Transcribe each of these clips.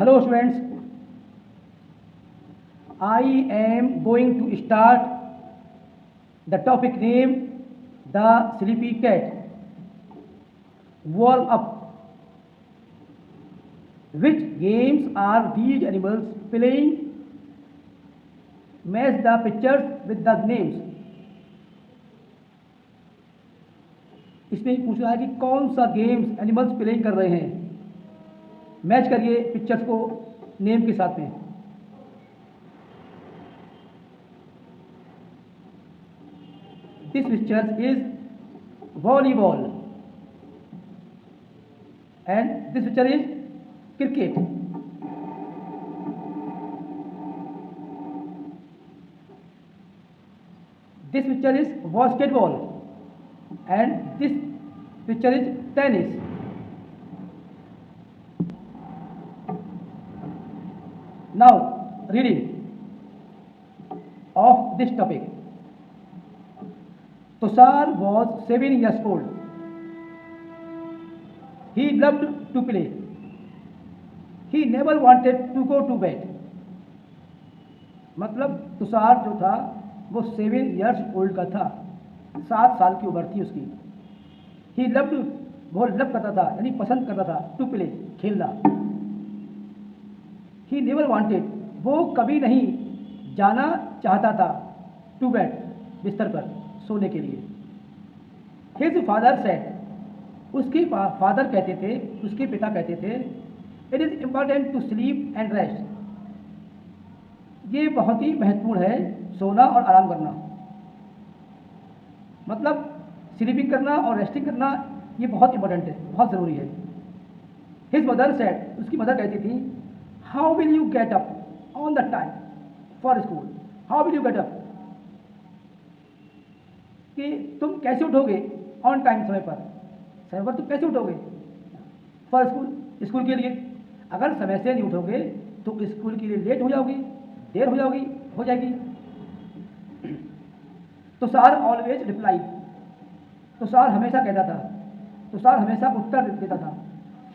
Hello students, I am going to start the topic name The Sleepy Cat. Warm up. Which games are these animals playing? Match the pictures with the names. इसमें पूछ रहा है कि कौन सा games animals playing कर रहे हैं। मैच करिए पिक्चर्स को नेम के साथ में। This picture is volleyball and this picture is cricket. This picture is basketball and this picture is tennis. Now reading of this topic. Tushar was 7 years old. He loved to play. He never wanted to go to bed. मतलब तुषार जो था वो 7 years old का था, 7 साल की उम्र थी उसकी। ही लव्ड, वो लव करता था यानी पसंद करता था, टू प्ले, खेलना। ही नेवर वांटेड, वो कभी नहीं जाना चाहता था, टू बेड, बिस्तर पर सोने के लिए। हिज फादर सेड, उसके फादर कहते थे, उसके पिता कहते थे, it is important to sleep and rest, ये बहुत ही महत्वपूर्ण है सोना और आराम करना। मतलब स्लीपिंग करना और रेस्टिंग करना ये बहुत इंपॉर्टेंट है, बहुत ज़रूरी है। हिज मदर सेड, उसकी मदर कहती थी, how will you get up on the time for school, how will you get up, कि तुम कैसे उठोगे ऑन टाइम, समय पर तुम कैसे उठोगे फॉर स्कूल, स्कूल के लिए। अगर समय से नहीं उठोगे तो स्कूल के लिए लेट हो जाओगी, देर हो जाएगी। तुषार ऑलवेज रिप्लाई, तुषार हमेशा कहता था, तुषार हमेशा उत्तर देता था,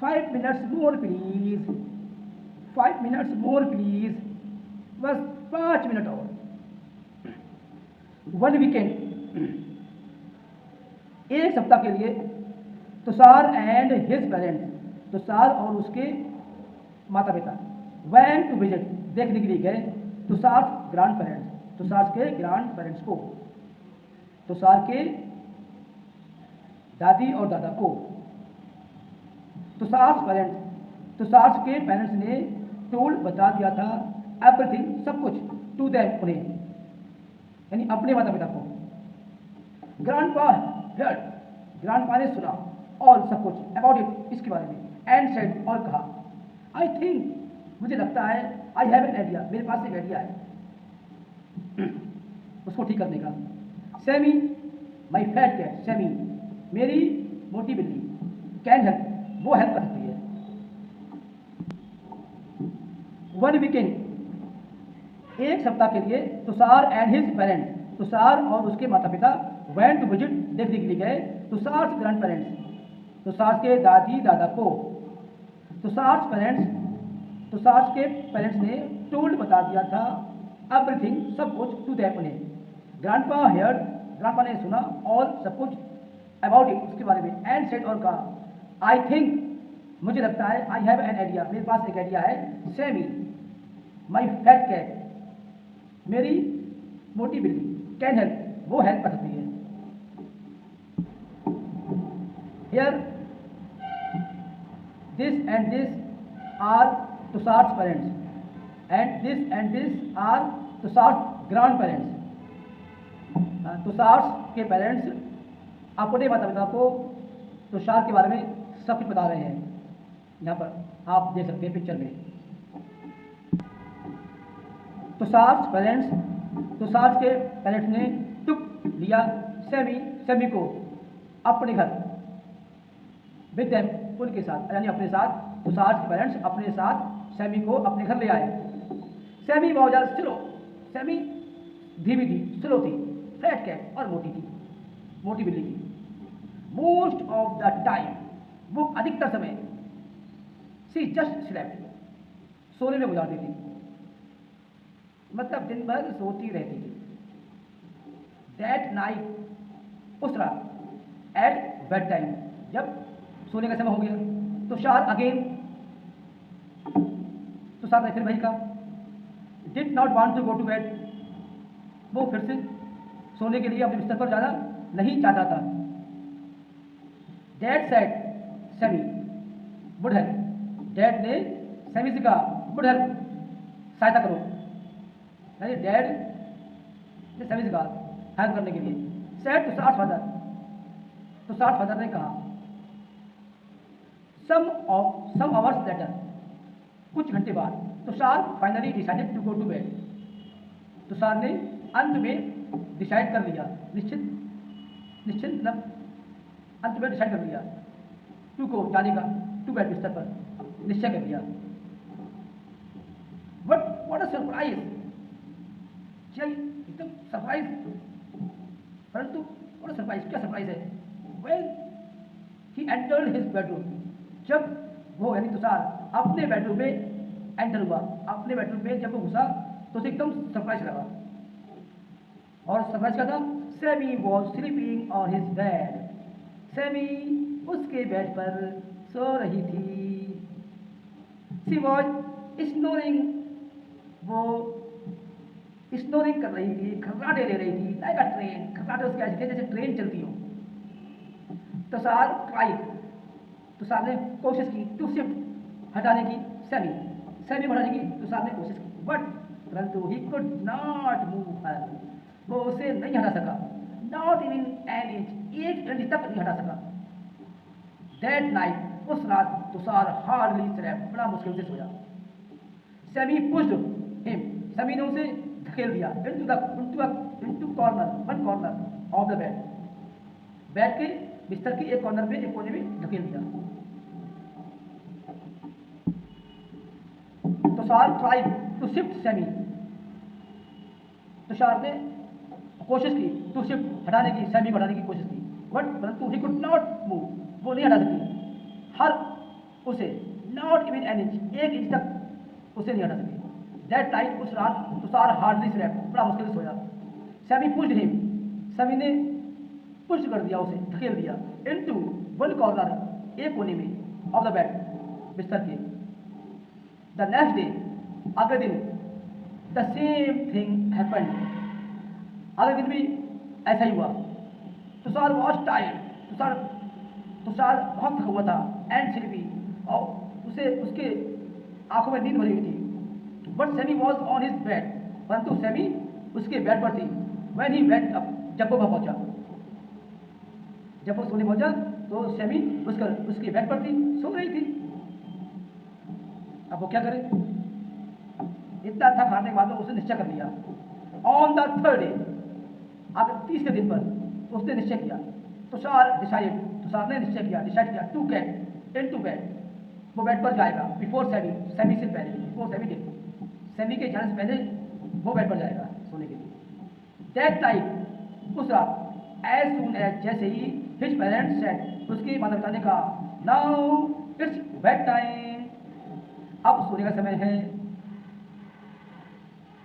5 minutes more please, 5 minutes more please, बस 5 मिनट और। वन वीकेंड, एक सप्ताह के लिए Tushar and his parents, Tushar और उसके माता पिता, वेंट टू विजिट, देखने के लिए गए तुषार ग्रैंड पेरेंट्स, तुषार के ग्रैंड पेरेंट्स को, तुषार के दादी और दादा को। तुषार पेरेंट्स, तुषार के पेरेंट्स ने टोल्ड, बता दिया था, एवरीथिंग, सब कुछ, टू देम, उन्हें, यानी अपने माता पिता को। ग्रैंडपा हर्ड, ग्रैंडपा ने सुना, और सब कुछ, अबाउट इट, इसके बारे में, एंड सेड, और कहा, आई थिंक, मुझे लगता है, आई हैव एन आइडिया, मेरे पास एक आइडिया है उसको ठीक करने का। Sammy, my fat cat, Sammy, मेरी मोटी बिल्ली, कैन हेल्प, वो हेल्प कर सकती है। वन वीकेंड, एक सप्ताह के लिए Tushar and his parents, Tushar और उसके माता पिता, वेंट टू विजिट, देखने के लिए गए तुषार ग्रैंड पेरेंट्स, तुषार के दादी दादा को। तुषार पेरेंट्स, तुषार के पेरेंट्स ने टोल्ड, बता दिया था, एवरीथिंग, सब कुछ, टू देम, उन्हें। ग्रैंडपा हर्ड, ग्रैंडपा ने सुना, और सब कुछ, अबाउट इट, उसके बारे में, एंड सेड, और कहा, आई थिंक, मुझे लगता है, आई हैव एन आइडिया, मेरे पास एक आइडिया है। सैमी, माई फैट कैट, मेरी मोटी बिल्ली, कैन हेल्प, वो हेल्प कर सकती है। Here this and this are Tushar parents, and this are Tushar grand parents. Tushar के पेरेंट्स अपने माता पिता को तुषार के बारे में सब कुछ बता रहे हैं। यहाँ पर आप देख सकते हैं पिक्चर में, तुषार पेरेंट्स, तुषार के पेरेंट्स ने टुक लिया सैमी, सैमी को अपने घर, विद देम, उनके साथ, यानी अपने साथ, तुषार के पेरेंट्स अपने साथ सैमी को अपने घर ले आए। सैमी बहुत ज़्यादा स्लो, सैमी धीमी थी, स्लो थी, फैट कैट, और मोटी थी, मोटी बिल्ली थी। मोस्ट ऑफ द टाइम, वो अधिकतर समय, सी जस्ट स्लेप्ट, सोने में गुजारती थी, मतलब दिन भर सोती रहती थी। दैट नाइट, उस रात, एट बेड टाइम, जब सोने का समय हो गया, तुषार अगेन, तुषार ने फिर वही कहा, did not want to go to bed, वो फिर से सोने के लिए अपने बिस्तर पर जाना नहीं चाहता था। Dad said semi, would help, dad ने सेमी से कहा वुड हेल्प, सहायता करो, यानी डैड ने सेमी से कहा हेल्प करने के लिए। Said Tushar father, Tushar father ने कहा सम आवर्स लेटर, कुछ घंटे बाद, Tushar finally decided to go to bed, Tushar ने अंत में डिसाइड कर लिया, निश्चित मतलब अंत में डिसाइड कर लिया, टू को जाने का, टू बेड, बिस्तर पर निश्चय कर लिया। बट व्हाट अ सरप्राइज, एकदम सरप्राइज, परंतु व्हाट अ सरप्राइज, क्या सरप्राइज है। When he entered his bedroom, जब वो यानी तुषार अपने बेडरूम में एंटर हुआ, अपने बेडरूम में जब वो घुसा तो उसे एकदम सरप्राइज लगा। और सरप्राइज क्या था, semi was sleeping on his bed, semi उसके बेड पर सो रही थी। शी वॉज स्नोरिंग, वो स्नोरिंग कर रही थी, खर्राटे ले रही थी, लाइक अ ट्रेन, खर्राटे उसके ऐसे थे जैसे ट्रेन चलती हो। तुषार ट्राइड, तुषार ने कोशिश की टू शिफ्ट, हटाने की सेमी, सेमी को हटाने की तुषार ने कोशिश की, बट परंतु he could not move her, वो उसे नहीं हटा सका, नॉट इवन एन इंच, एक इंच तक नहीं हटा सका। दैट नाइट, उस रात तुषार हार्डली स्लेप्ट, बड़ा मुश्किल से सोया। सेमी पुश्ड हिम, सेमी ने उसे धकेल दिया into corner, one corner of the bed, bed के बिस्तर के एक कॉर्नर में, एक कोने में धकेल दिया। Tushar tried to shift Sammy, Tushar ने कोशिश की टू शिफ्ट, हटाने की, सेमी को हटाने की कोशिश की, बट परंतु ही कुड नॉट मूव, वो नहीं हटा सकी हर उसे, नॉट इवन एन इंच, एक इंच तक उसे नहीं हटा सकी। दैट नाइट, उस रात तुषार हार्डली स्लेप्ट, बड़ा मुश्किल से सोया। सेमी पुश्ड हिम, सेमी ने पुश कर दिया उसे, धकेल दिया इनटू वन कॉर्नर, एक कोने में ऑफ द बेड, बिस्तर के। द नेक्स्ट डे, अगले दिन, द सेम थिंग हैपेंड, अगले दिन भी ऐसा ही हुआ। तुषार वॉज टायर्ड, तुषार बहुत थका हुआ था, एंड स्लीपी, और उसके आंखों में नींद भरी हुई थी। But semi was on his bed, परंतु सेमी उसके बेड पर थी। व्हेन ही वेंट अप, जब वो पहुंचा, जब वो सोने पहुंचा तो सेमी उसके बेड पर थी, सो रही थी। अब वो क्या करे, इतना थक हारने के बाद उसने निश्चय कर लिया। ऑन द थर्ड डे, अब तीसरे दिन पर उसने निश्चय किया, तुषार ने निश्चय किया, डिसाइड किया टू गेट इनटू बेड, वो बेड पर जाएगा बिफोर सेमी से पहले, बिफोर सेमी डे, सेमी के जाने से पहले वो बेड पर जाएगा सोने के लिए। दैट नाइट, उस रात, एज सून एज, जैसे ही हिज पेरेंट्स सेड, उसके माता पिता ने कहा नाउ इट्स बेड टाइम, अब सोने का समय है,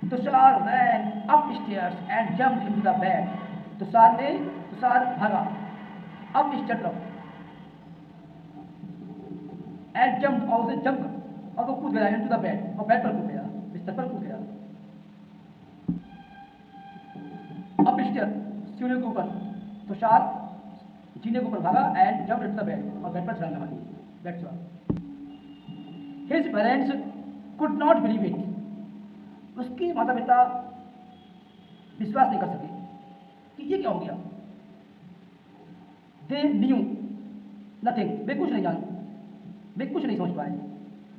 Tushar ran up stairs and jumped into the bed, Tushar भागा अप स्टेयर तरफ, एंड जंप्ड, और उसे जंप, और वो कूद गया इनटू द बेड, और बेड पर कूद गया, बिस्तर पर कूद गया। अप स्टेयर, सीढ़ियों के ऊपर, तुषार जीने के ऊपर भागा, and jumped into the bed, और बेड पर छलांग लगा दी। That's all. His parents could not believe it, उसके माता पिता विश्वास नहीं कर सके कि ये क्या हो गया। दे न्यू नथिंग, वे कुछ नहीं समझ पाए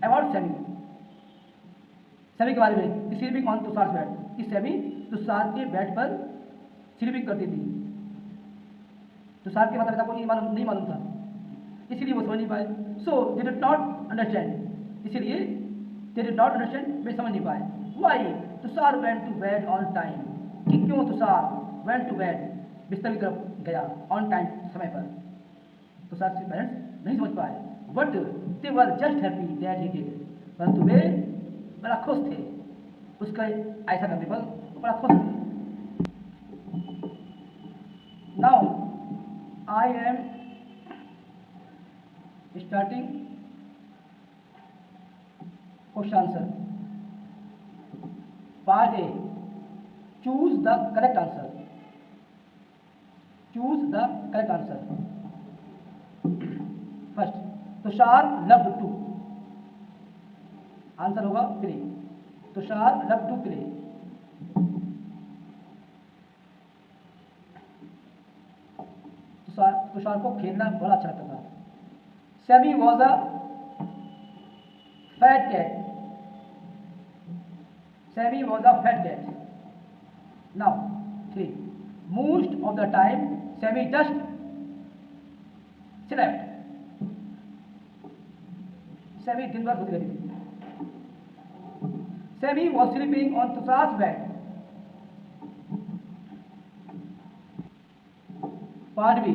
अबाउट सेमी के बारे में, स्लीपिंग ऑन तुषार बेड, कि सेमी तुषार के बेड पर स्लीपिंग करती थी। तुषार के माता पिता को नहीं मालूम था, इसलिए वो समझ नहीं पाए। So they did not understand, इसलिए दे डिड नॉट अंडरस्टैंड, वे समझ नहीं पाए। Why Tushar went to bed on time, कि क्यों तुषार वेंट टू बेड, बिस्तर की तरफ गया ऑन टाइम, समय पर। तुषार के पेरेंट्स नहीं समझ पाए, but they were just happy that he did, परंतु वे बड़ा खुश थे उसका ऐसा करने पर, बड़ा खुश थे। Now I am starting question answer. Part A, choose the correct answer. Choose the correct answer. First, Tushar loved to, answer होगा play. Tushar love to play. Tushar को खेलना बड़ा अच्छा लगता था। Sammy was a fat cat. Sammy was a fat cat. Now 3, most of the time Sammy just slept. Sammy दिन भर सोती रहती थी। Sammy was sleeping on Tushar's bed. Part B,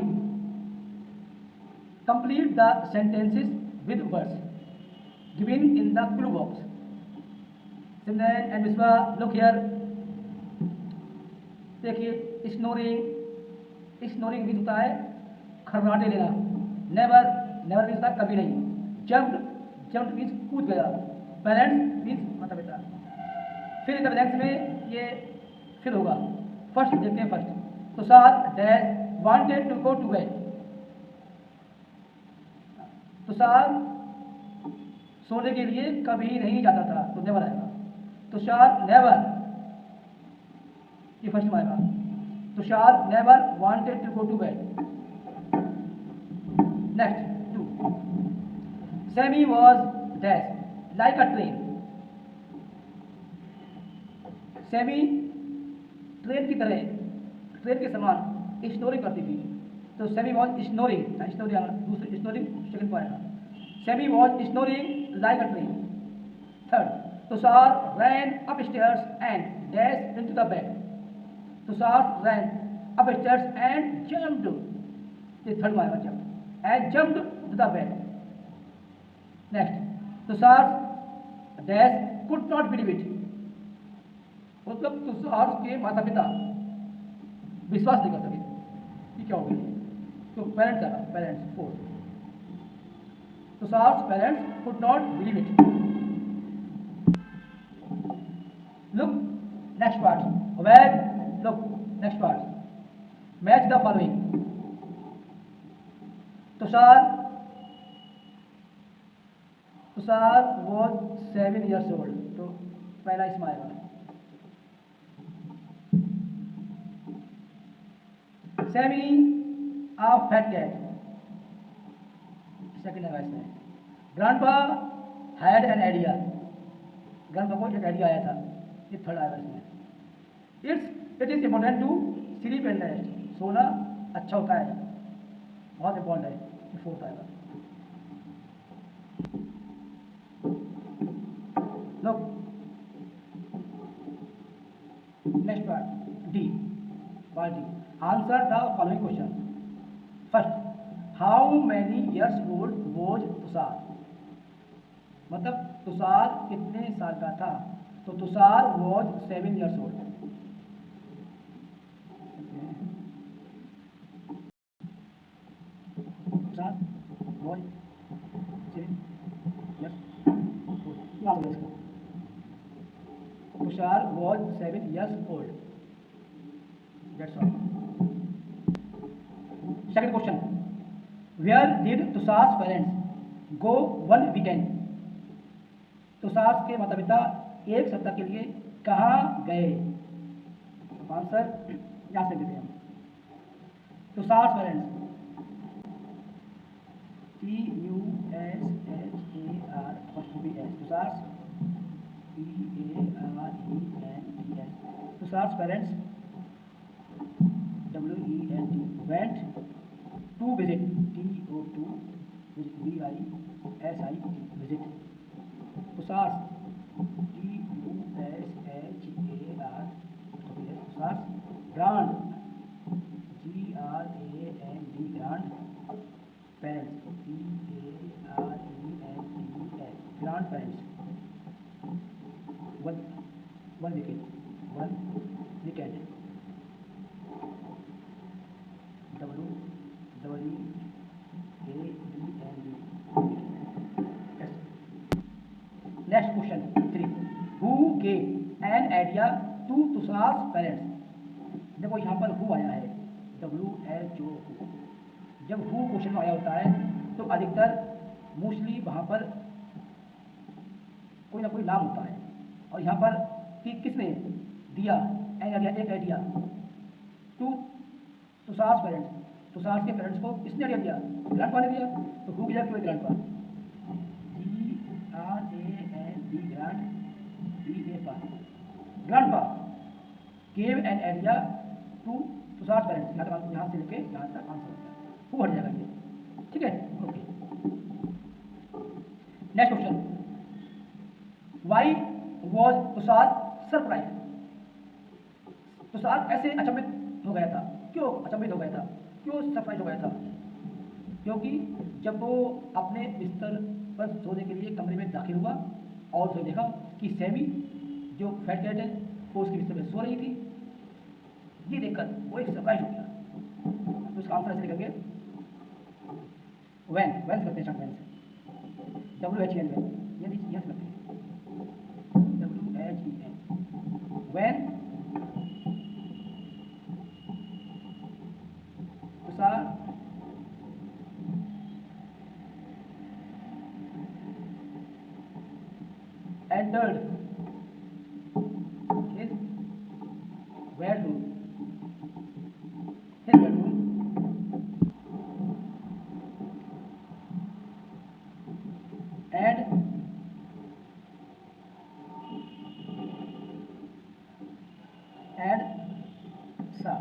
complete the sentences with words given in the clue box. Simran and Vishwa, look here. देखिए, snoring, snoring means होता है खर्राटे लेना। Never, never means होता है कभी नहीं। जम्प्ड, जम्प्ड मीन्स कूद गया। पेरेंट्स मीन्स माता पिता। फिर इन द ब्लैंक्स में ये फिल होगा। फर्स्ट देखते हैं। First, Tushar dash wanted to go to bed. Tushar सोने के लिए कभी नहीं जाता था, तो नेवर आएगा। तुषार नेवर, ये फर्स्ट में आएगा। Tushar never wanted to go to bed. Next 2, Sammy was dash like a train. Sammy train की तरह, ट्रेन के समान स्नोरिंग करती थी, तो सैमी वॉज स्नोरिंग। स्नोरिंग दूसरी, स्नोरिंग सेकंड को आएगा। Sammy was snoring like a train. Third, Tushar ran upstairs and dash into the bed. Tushar ran upstairs and jumped, ये थर्ड में आएगा, jump and jumped to the bed. Next, Tushar dash could not believe it, मतलब तुषार के माता पिता विश्वास नहीं कर सके। ये क्या हो गया? तो पेरेंट्स आएगा, parents. Fourth, Tushar parents could not believe it. Look next part, well look next part, match the following. Tushar, Tushar was 7 years old, तो पहला इसमें आएगा। Sammy a fat cat, second है इसमें। Grandpa had an idea, grandpa को एक idea आया था, ये थर्ड आएगा इसमें। It is important to sleep and rest, सोना अच्छा होता है, बहुत इंपॉर्टेंट है, ये फोर्थ आएगा। लोग next part D, part D, answer the following question. First, how many years old was Tushar, मतलब तुषार कितने साल का था, तो Tushar was 7 years old। Tushar was 7 years old, Tushar was 7 years old। That's all. Second question, where did Tushar's parents go one weekend? Tushar के माता पिता एक सप्ताह के लिए कहाँ गए? आंसर यहाँ से देते हैं हम। तुषार पेरेंट्स, TUSHAR फर्स्ट भी है, Tushar PARENTS, Tushar parents WENT went to visit, TO2 VISIT visit। Tushar TUSHAR, Tushar grand GRAND grand parents PARENTS grand parents. One one weekend, one weekend, W W A D N D. Next question 3, who gave an idea to Tushar's parents. देखो यहाँ पर who आया है, WHO। जब who question में आया होता है तो अधिकतर मोस्टली वहाँ पर कोई ना कोई नाम होता है, और यहाँ पर कि किसने दिया एन आइडिया, एक idea to Tushar's parents, Tushar के पेरेंट्स को किसने आइडिया दिया, ग्रैंडपा ने दिया। तो who give to grandpa, GRAND grandpa gave an idea to Tushar's parents. यहाँ से लेके यहाँ तक आंसर होता है, हु हट जाएगा ये, ठीक है, okay. Next question, why was Tushar surprise. Tushar ऐसे अचंभित हो गया था, क्यों अचंभित हो गया था, क्यों सरप्राइज हो गया था? क्योंकि जब वो अपने बिस्तर पर सोने के लिए कमरे में दाखिल हुआ और उसने देखा कि सैमी जो फैट कैट है वो उसके बिस्तर में सो रही थी। ये देखकर वो एक सरप्राइज हो गया। तो उसका आंसर ऐसे लिखेंगे, वैन, वैन से करते हैं, वैन से, WHEN, वैन, ये यहाँ से करते हैं, WHEN, when Tushar entered his bedroom, and saw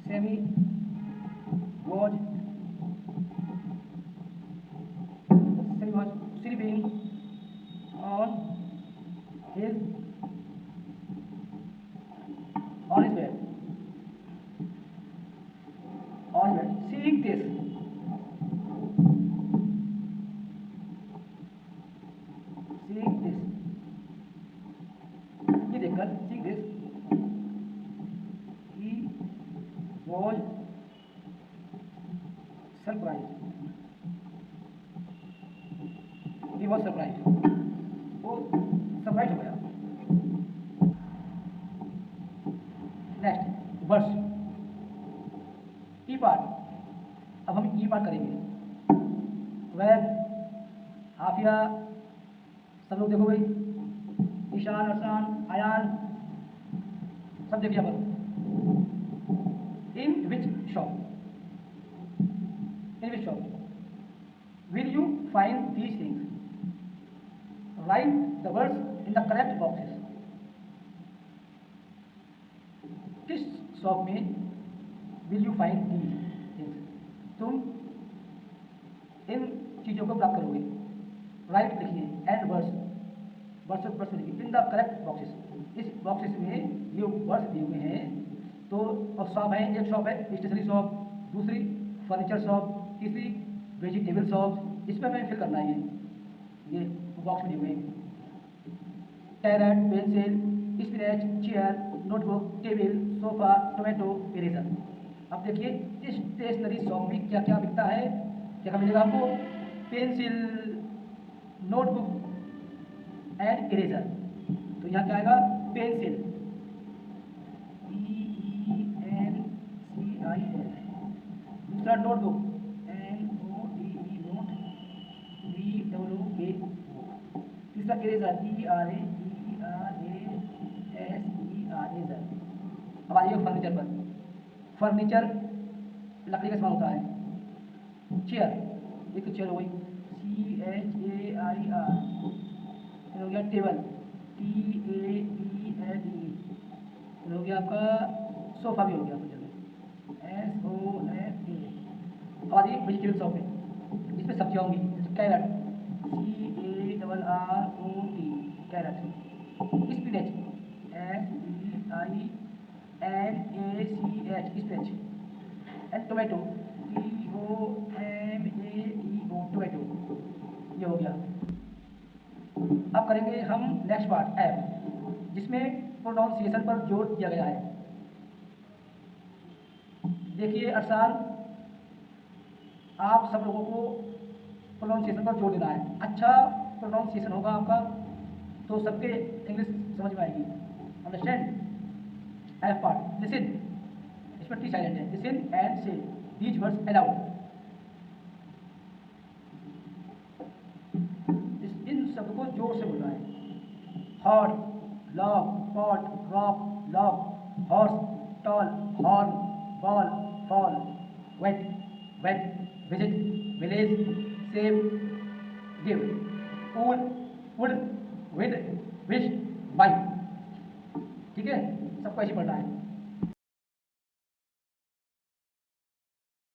Sammy was sleeping on his bed. Seeing this, ये देखकर, seeing this, he was surprised. He was surprised. वो सरप्राइज हो गया। नेक्स्ट वर्स, ई पार्ट। अब हम ई पार्ट करेंगे। वह आफिया, सब लोग देखो भाई, ईशान, अरसान, आयान, सब देखिए पर। In which shop will you find these things? Write the words in the correct boxes. किस शॉप में will you find these things? तुम इन चीज़ों को प्राप्त करोगे। राइट लिखिए, एंड वर्ड्स लिखिए, इन द करेक्ट बॉक्सेस। इस बॉक्सेस में ये वर्ड्स दिए हुए हैं। तो और शॉप है, एक शॉप है स्टेशनरी शॉप, दूसरी फर्नीचर शॉप, तीसरी वेजिटेबल शॉप। इसमें हमें फिल करना है ये बॉक्स में दिए हुए हैं। Carrot, pencil, spinach, chair, notebook, table, sofa, tomato, eraser. अब देखिए इस स्टेशनरी शॉप में क्या क्या बिकता है, क्या क्या मिलेगा आपको? Pencil, notebook and eraser. तो यहाँ क्या आएगा? Pencil, PENCIL। दूसरा नोटबुक, NOTE, नोट, BOOK। तीसरा इरेजर, ERASER। अब आइए फर्नीचर पर। फर्नीचर लकड़ी का सामान होता है। चेयर, एक चेयर हो गई, CHAIR। हो गया टेबल, TABLE। हो गया आपका सोफा, भी हो गया आपका SOFA। अब आइए वेजिटेबल शॉप में, जिसमें सब्जियाँ होंगी। Carrot, CARROT, carrot. Spinach, SPINACH, spinach. And tomato, TOMATO, tomato, ये हो गया। अब करेंगे हम नेक्स्ट पार्ट एफ, जिसमें प्रोनाउंसिएशन पर जोर दिया गया है। देखिए अरसान, आप सब लोगों को प्रोनाउंसिएशन पर जोर देना है। अच्छा प्रोनाउंसिएशन होगा आपका तो सबके इंग्लिश समझ में आएगी। अंडरस्टैंड। एफ पार्ट, लिसन, इसमें टी साइलेंट है। Listen and say these words aloud. इन शब्द को जोर से बोलना है। Hot, log, pot, rock, log, horse, tall, horn, ball, fall, wet, wet, visit, village, save, give, cool, wood, with, wish, by. ठीक है, सबको ऐसे पढ़ना है।